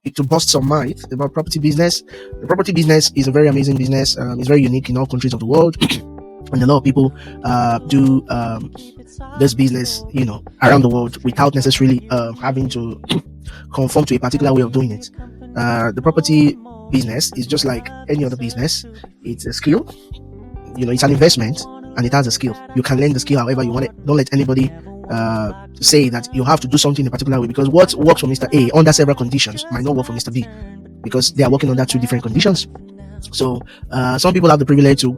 to bust some myths about property business. The property business is a very amazing business. It's very unique in all countries of the world. And a lot of people do this business, around the world without necessarily having to conform to a particular way of doing it. The property business is just like any other business. It's a skill, it's an investment, and it has a skill. You can learn the skill however you want it. Don't let anybody say that you have to do something in a particular way, because what works for Mr. A under several conditions might not work for Mr. B, because they are working under two different conditions. So some people have the privilege to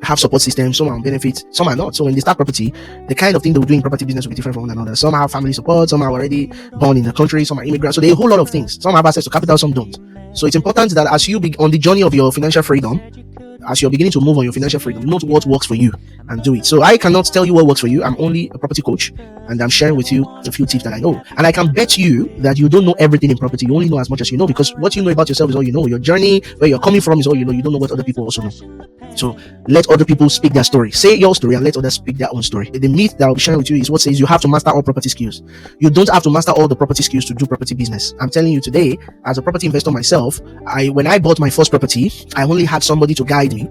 have support systems, some are on benefits, some are not. So when they start property, the kind of thing they will do in property business will be different from one another. Some have family support, some are already born in the country, some are immigrants. So there are a whole lot of things. Some have access to capital, some don't. So it's important that as you be on the journey of your financial freedom, as you're beginning to move on your financial freedom, note what works for you and do it. So I cannot tell you what works for you. I'm only a property coach, and I'm sharing with you a few tips that I know. And I can bet you that you don't know everything in property. You only know as much as you know, because what you know about yourself is all you know. Your journey, where you're coming from, is all you know. You don't know what other people also know. So let other people speak their story. Say your story and let others speak their own story. The myth that I'll be sharing with you is what says you have to master all property skills. You don't have to master all the property skills to do property business. I'm telling you today, as a property investor myself, when I bought my first property, I only had somebody to guide me.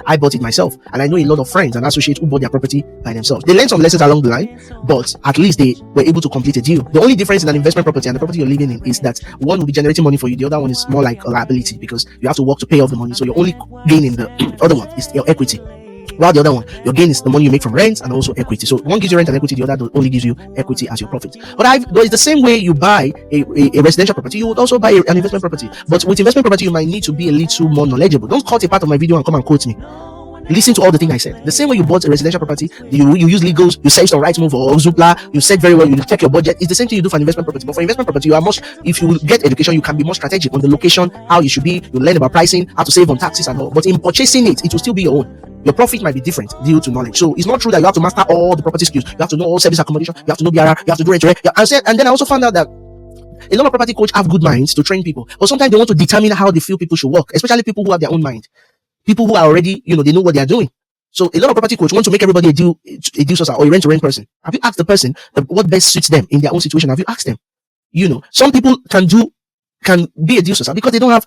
I bought it myself, and I know a lot of friends and associates who bought their property by themselves. They learned some lessons along the line, but at least they were able to complete a deal. The only difference in an investment property and the property you're living in is that one will be generating money for you, the other one is more like a liability, because you have to work to pay off the money. So you're only gaining the other one is your equity, while the other one, your gain is the money you make from rent and also equity. So one gives you rent and equity, the other only gives you equity as your profit. But it's the same way you buy a residential property, you would also buy an investment property. But with investment property, you might need to be a little more knowledgeable. Don't cut a part of my video and come and quote me. Listen to all the things I said. The same way you bought a residential property, you use legals, you search on Rightmove or Zoopla, you search very well, you check your budget. It's the same thing you do for an investment property. But for investment property, if you get education, you can be more strategic on the location, how you should be. You learn about pricing, how to save on taxes and all. But in purchasing it will still be your own. Your profit might be different due to knowledge. So it's not true that you have to master all the property skills. You have to know all service accommodation, you have to know BRR, you have to do rent. And then I also found out that a lot of property coaches have good minds to train people, but sometimes they want to determine how they feel people should work, especially people who have their own mind. People who are already, they know what they are doing. So a lot of property coaches want to make everybody a deal sourcer or a rent-to-rent person. Have you asked the person what best suits them in their own situation? Have you asked them? Some people can be a deal sourcer because they don't have,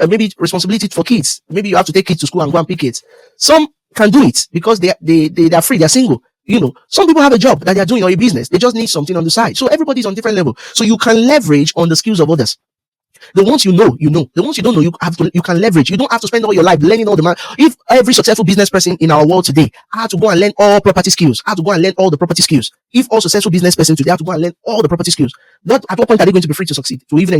maybe responsibility for kids. Maybe you have to take kids to school and go and pick kids. Some can do it because they are free, they're single. Some people have a job that they're doing or a business. They just need something on the side. So everybody's on different level. So you can leverage on the skills of others. The ones you know. The ones you don't know, you can leverage. You don't have to spend all your life learning all the If every successful business person in our world today had to go and learn all property skills, had to go and learn all the property skills. If all successful business person today have to go and learn all the property skills, at what point are they going to be free to succeed? To even